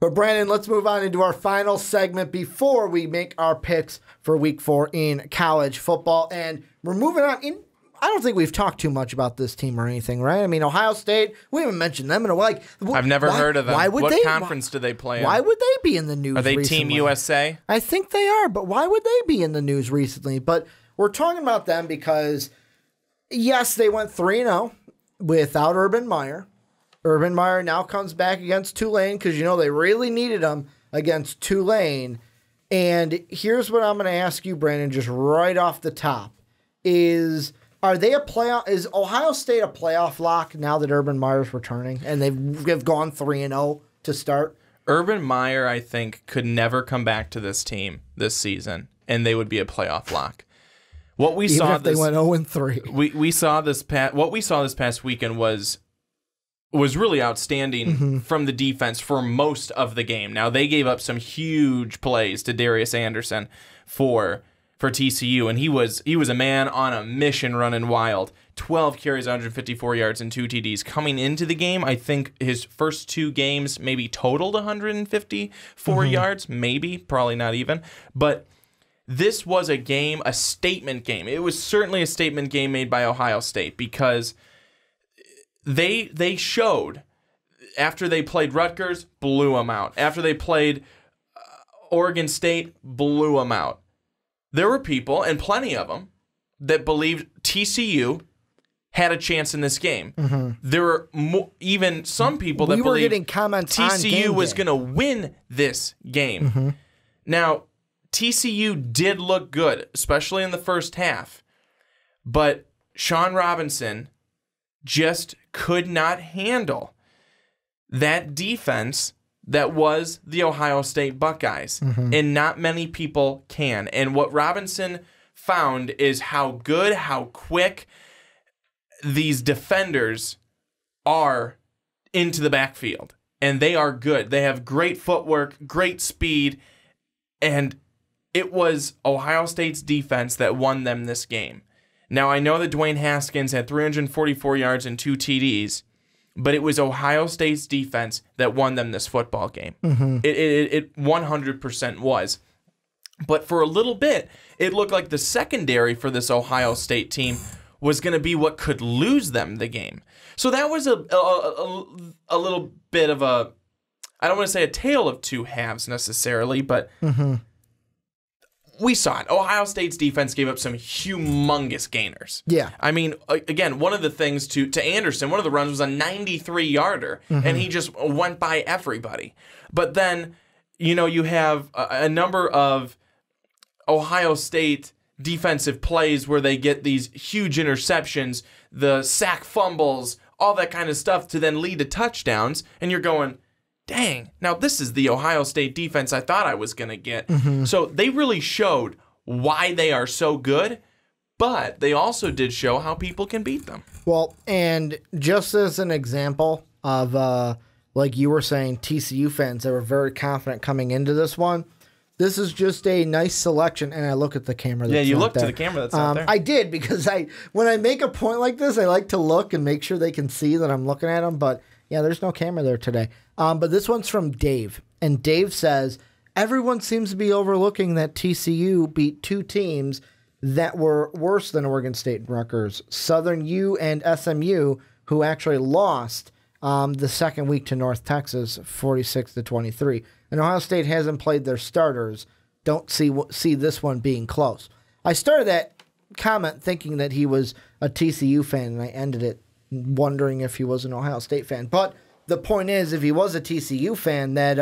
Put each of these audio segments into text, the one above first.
But Brandon, let's move on into our final segment before we make our picks for Week 4 in college football. And we're moving on. I don't think we've talked too much about this team or anything, right? I mean, Ohio State, we haven't mentioned them in a while. I've never heard of them. What conference do they play in? Why would they be in the news recently? Are they Team USA? I think they are, but why would they be in the news recently? But we're talking about them because, yes, they went 3-0 without Urban Meyer. Urban Meyer now comes back against Tulane because, they really needed him against Tulane. And here's what I'm going to ask you, Brandon, just right off the top. Is Ohio State a playoff lock now that Urban Meyer's returning and they've gone 3-0 to start? Urban Meyer, I think, could never come back to this team this season, and they would be a playoff lock. What we Even saw if they went 0-3. We saw what we saw this past weekend was really outstanding from the defense for most of the game. Now, they gave up some huge plays to Darius Anderson for TCU, and he was a man on a mission running wild. 12 carries, 154 yards, and 2 TDs. Coming into the game, I think his first 2 games maybe totaled 154 yards, probably not even. But this was a statement game. It was certainly a statement game made by Ohio State because they showed after they played Rutgers, blew them out. After they played Oregon State, blew them out. There were people, and plenty of them, that believed TCU had a chance in this game. There were even some people that believed TCU was going to win this game. Now, TCU did look good, especially in the first half, but Sean Robinson just could not handle that defense that was the Ohio State Buckeyes. And not many people can. And what Robinson found is how good, how quick these defenders are into the backfield. And they are good. They have great footwork, great speed, and it was Ohio State's defense that won them this game. Now, I know that Dwayne Haskins had 344 yards and 2 TDs, but it was Ohio State's defense that won them this football game. It 100% was. But for a little bit, it looked like the secondary for this Ohio State team was going to be what could lose them the game. So that was a little bit of a, I don't want to say a tale of two halves necessarily, but we saw it. Ohio State's defense gave up some humongous gainers. Yeah. I mean, again, one of the things to Anderson, one of the runs was a 93-yarder, and he just went by everybody. But then, you have a number of Ohio State defensive plays where they get these huge interceptions, the sack fumbles, all that kind of stuff to then lead to touchdowns, and you're going, dang, now this is the Ohio State defense I thought I was going to get. So they really showed why they are so good, but they also did show how people can beat them. Well, and just as an example of, like you were saying, TCU fans that were very confident coming into this one, this is just a nice selection, and I look at the camera. Yeah, you look to the camera that's out there. I did, because when I make a point like this, I like to look and make sure they can see that I'm looking at them, but yeah, there's no camera there today. But this one's from Dave, and Dave says, everyone seems to be overlooking that TCU beat 2 teams that were worse than Oregon State and Rutgers, Southern U and SMU, who actually lost the second week to North Texas, 46-23. And Ohio State hasn't played their starters. Don't see this one being close. I started that comment thinking that he was a TCU fan, and I ended it wondering if he was an Ohio State fan. But the point is, if he was a TCU fan, that,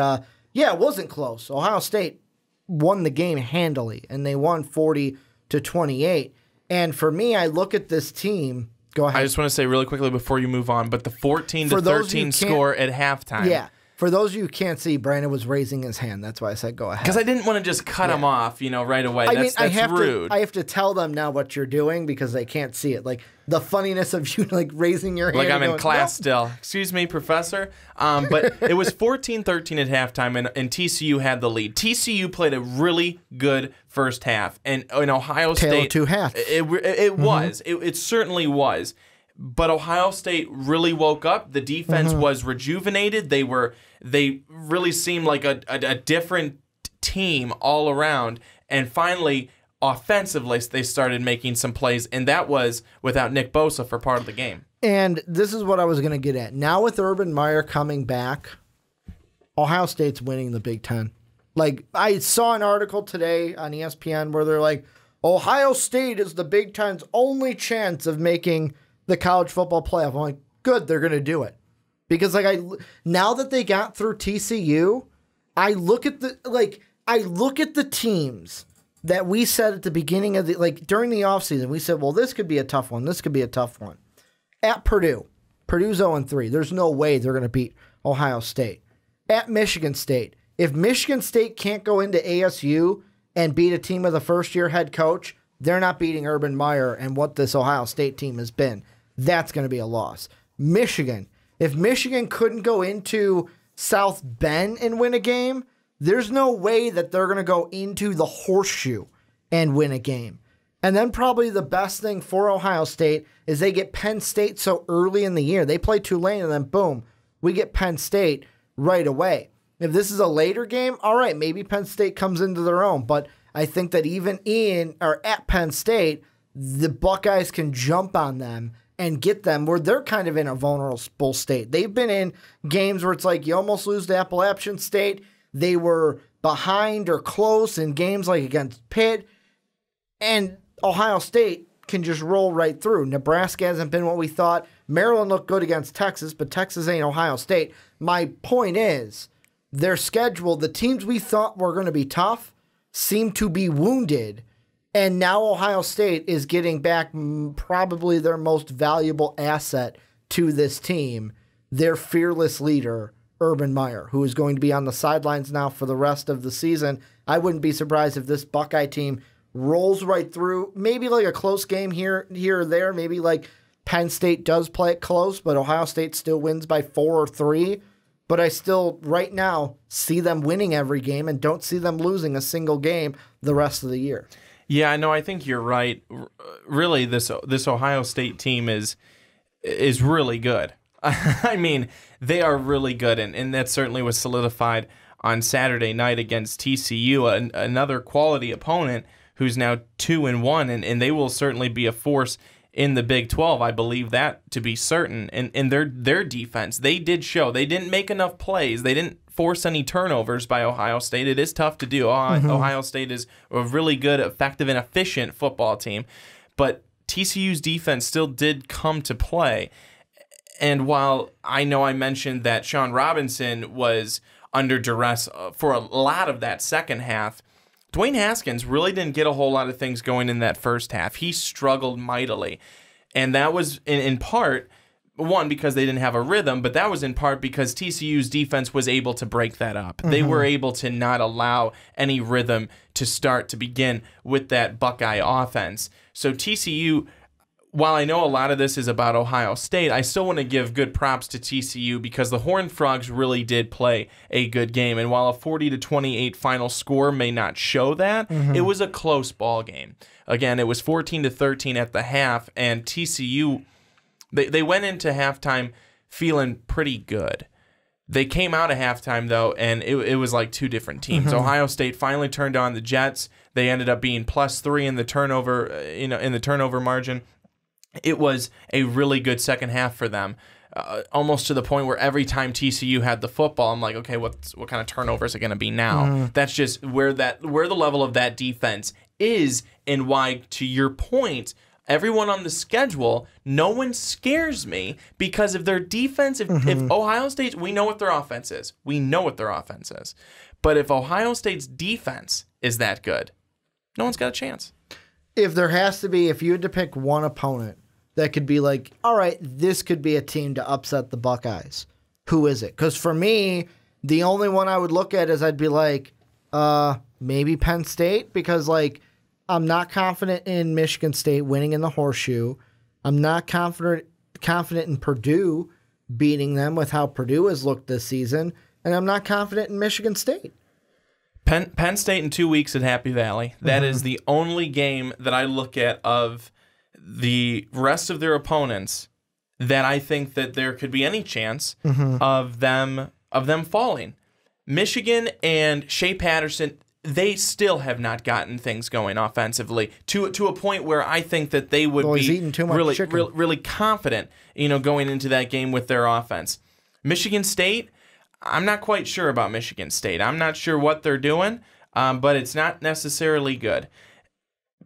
it wasn't close. Ohio State won the game handily, and they won 40-28. And for me, I look at this team. Go ahead. I just want to say really quickly before you move on, but the 14-13 score at halftime. Yeah. For those of you who can't see, Brandon was raising his hand. That's why I said go ahead. Because I didn't want to just cut him off, right away. That's rude. I have to tell them now what you're doing because they can't see it. Like the funniness of you raising your hand. Like I'm in class still. Excuse me, professor. But it was 14-13 at halftime, and TCU had the lead. TCU played a really good first half, and in Ohio State, Tale of two halves. It was. It certainly was. But Ohio State really woke up. The defense was rejuvenated. They really seemed like a different team all around. And finally, offensively, they started making some plays, and that was without Nick Bosa for part of the game. And this is what I was going to get at. Now with Urban Meyer coming back, Ohio State's winning the Big Ten. Like, I saw an article today on ESPN where they're like, Ohio State is the Big Ten's only chance of making the college football playoff. I'm like, good, they're going to do it. Because now that they got through TCU, I look at the teams that we said at the beginning of during the offseason, we said, well, this could be a tough one. This could be a tough one. At Purdue. Purdue's 0-3. There's no way they're going to beat Ohio State. At Michigan State. If Michigan State can't go into ASU and beat a team with a first-year head coach, they're not beating Urban Meyer and what this Ohio State team has been. That's going to be a loss. Michigan. If Michigan couldn't go into South Bend and win a game, there's no way that they're going to go into the Horseshoe and win a game. And then probably the best thing for Ohio State is they get Penn State so early in the year. They play Tulane and then boom, we get Penn State right away. If this is a later game, all right, maybe Penn State comes into their own. But I think that even at Penn State, the Buckeyes can jump on them and get them where they're kind of in a vulnerable state. They've been in games where it's like you almost lose to Appalachian State. They were behind or close in games like against Pitt. And Ohio State can just roll right through. Nebraska hasn't been what we thought. Maryland looked good against Texas, but Texas ain't Ohio State. My point is, their schedule, the teams we thought were going to be tough, seem to be wounded. And now Ohio State is getting back probably their most valuable asset to this team, their fearless leader, Urban Meyer, who is going to be on the sidelines now for the rest of the season. I wouldn't be surprised if this Buckeye team rolls right through, maybe like a close game here or there, maybe like Penn State does play it close, but Ohio State still wins by 4 or 3. But I still, right now, see them winning every game and don't see them losing a single game the rest of the year. Yeah, I know. I think you're right. Really, this Ohio State team is really good. I mean, they are really good, and that certainly was solidified on Saturday night against TCU, another quality opponent who's now 2-1, and they will certainly be a force in the Big 12. I believe that to be certain. And their defense, they did show. They didn't make enough plays. They didn't force any turnovers by Ohio State. It is tough to do. Ohio State is a really good, effective, and efficient football team. But TCU's defense still did come to play. And while I know I mentioned that Sean Robinson was under duress for a lot of that second half, Dwayne Haskins really didn't get a whole lot of things going in that first half. He struggled mightily. And that was in part, one, because they didn't have a rhythm, but that was in part because TCU's defense was able to break that up. They were able to not allow any rhythm to begin with that Buckeye offense. So TCU, while I know a lot of this is about Ohio State, I still want to give good props to TCU because the Horned Frogs really did play a good game. And while a 40-28 final score may not show that, it was a close ball game. Again, it was 14-13 at the half, and TCU, they went into halftime feeling pretty good. They came out of halftime, though, and it was like two different teams. Ohio State finally turned on the Jets. They ended up being +3 in the turnover margin. It was a really good second half for them, almost to the point where every time TCU had the football, I'm like, okay, what kind of turnovers are going to be now? That's just where the level of that defense is, and why, to your point, everyone on the schedule, no one scares me because of their defense. If Ohio State, we know what their offense is. But if Ohio State's defense is that good, no one's got a chance. If you had to pick one opponent that could be like, all right, this could be a team to upset the Buckeyes, who is it? Because for me, the only one I would look at is I'd be like, maybe Penn State, because like I'm not confident in Michigan State winning in the Horseshoe. I'm not confident in Purdue beating them with how Purdue has looked this season, and I'm not confident in Michigan State. Penn State in 2 weeks at Happy Valley. That is the only game that I look at of the rest of their opponents that I think that there could be any chance of them falling. Michigan and Shea Patterson, they still have not gotten things going offensively to a point where I think that they would he's eating too much really confident, going into that game with their offense. Michigan State, I'm not quite sure about Michigan State. I'm not sure what they're doing, but it's not necessarily good.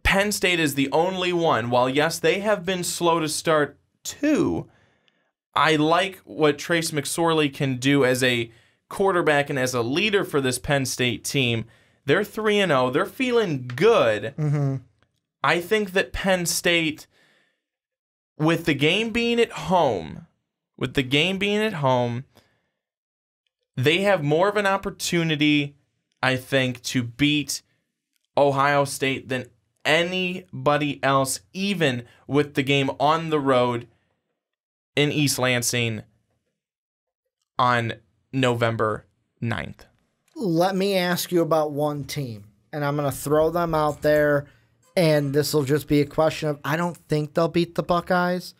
Penn State is the only one. While, yes, they have been slow to start too, I like what Trace McSorley can do as a quarterback and as a leader for this Penn State team. They're 3-0. They're feeling good. I think that Penn State, with the game being at home, they have more of an opportunity, I think, to beat Ohio State than anybody else, even with the game on the road in East Lansing on November 9th. Let me ask you about one team, and I'm going to throw them out there, and this will just be a question of, I don't think they'll beat the Buckeyes,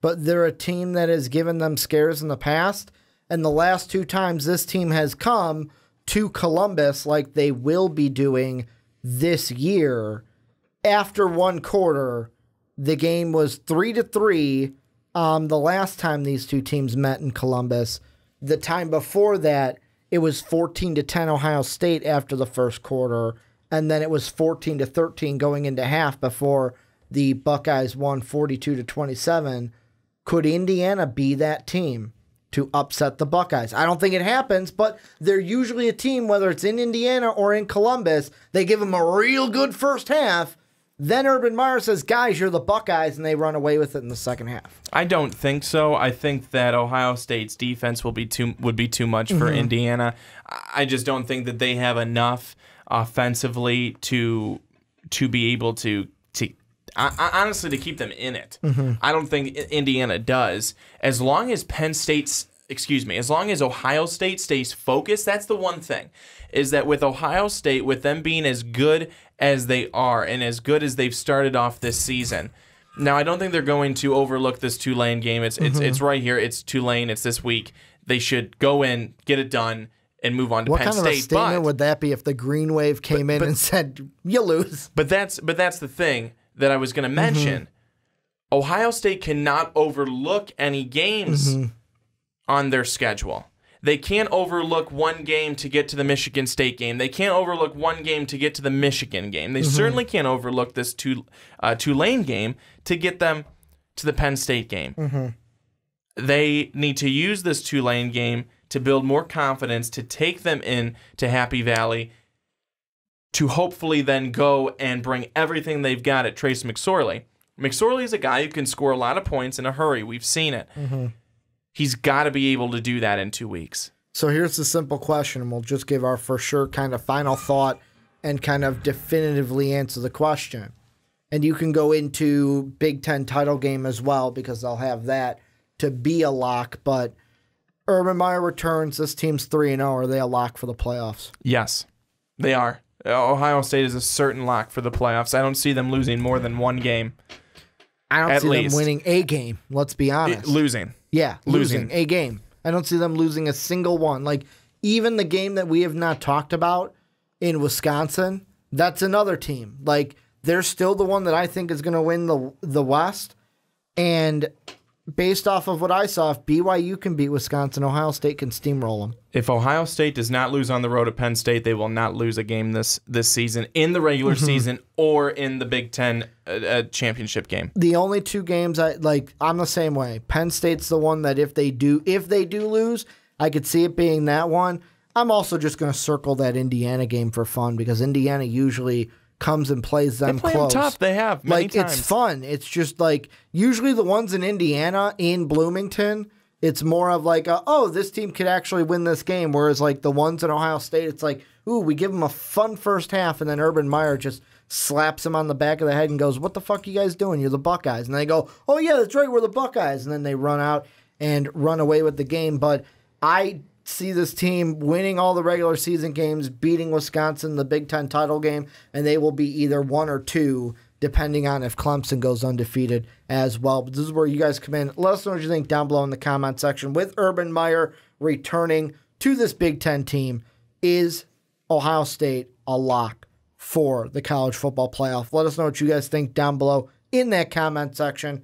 but they're a team that has given them scares in the past, and the last 2 times this team has come to Columbus, like they will be doing this year, after one quarter, the game was 3-3 the last time these two teams met in Columbus. The time before that, it was 14-10 Ohio State after the first quarter, and then it was 14-13 going into half before the Buckeyes won 42-27. Could Indiana be that team to upset the Buckeyes? I don't think it happens, but they're usually a team, whether it's in Indiana or in Columbus, they give them a real good first half. Then Urban Meyer says, guys, you're the Buckeyes, and they run away with it in the second half. I don't think so. I think that Ohio State's defense would be too much for Indiana. I just don't think that they have enough offensively to be able to honestly, to keep them in it. I don't think Indiana does. As long as as long as Ohio State stays focused, that's the one thing, is that with Ohio State, with them being as good as they are and as good as they've started off this season. Now, I don't think they're going to overlook this Tulane game. It's right here. It's Tulane. It's this week. They should go in, get it done, and move on to Penn State. What kind of a statement would that be if the Green Wave came in and said, you lose? But that's the thing that I was going to mention. Ohio State cannot overlook any games on their schedule. They can't overlook one game to get to the Michigan State game. They can't overlook one game to get to the Michigan game. They certainly can't overlook this Tulane game to get them to the Penn State game. They need to use this Tulane game to build more confidence, to take them in to Happy Valley, to hopefully then go and bring everything they've got at Trace McSorley. McSorley is a guy who can score a lot of points in a hurry. We've seen it. He's got to be able to do that in 2 weeks. So here's the simple question, and we'll just give our for sure kind of final thought and kind of definitively answer the question. And you can go into Big Ten title game as well, because I'll have that to be a lock. But Urban Meyer returns. This team's 3-0. Are they a lock for the playoffs? Yes, they are. Ohio State is a certain lock for the playoffs. I don't see them losing more than one game. I don't see them winning a game. Let's be honest. Losing. Yeah, losing a game. I don't see them losing a single one. Like, even the game that we have not talked about in Wisconsin, that's another team. Like, they're still the one that I think is going to win the West. And based off of what I saw, if BYU can beat Wisconsin, Ohio State can steamroll them. If Ohio State does not lose on the road at Penn State, they will not lose a game this season in the regular season or in the Big Ten championship game. The only two games I'm the same way. Penn State's the one that if they do lose, I could see it being that one. I'm also just going to circle that Indiana game for fun, because Indiana usually comes and plays them close. They play close. them tough. They have many times. It's fun. It's just like usually the ones in Indiana, in Bloomington, it's more of like, this team could actually win this game. Whereas like the ones in Ohio State, it's like, ooh, we give them a fun first half, and then Urban Meyer just slaps them on the back of the head and goes, what the fuck are you guys doing? You're the Buckeyes. And they go, oh yeah, that's right, we're the Buckeyes. And then they run out and run away with the game. But I see this team winning all the regular season games, beating Wisconsin, the Big Ten title game, and they will be either 1 or 2, depending on if Clemson goes undefeated as well. But this is where you guys come in. Let us know what you think down below in the comment section. With Urban Meyer returning to this Big Ten team, is Ohio State a lock for the college football playoff? Let us know what you guys think down below in that comment section.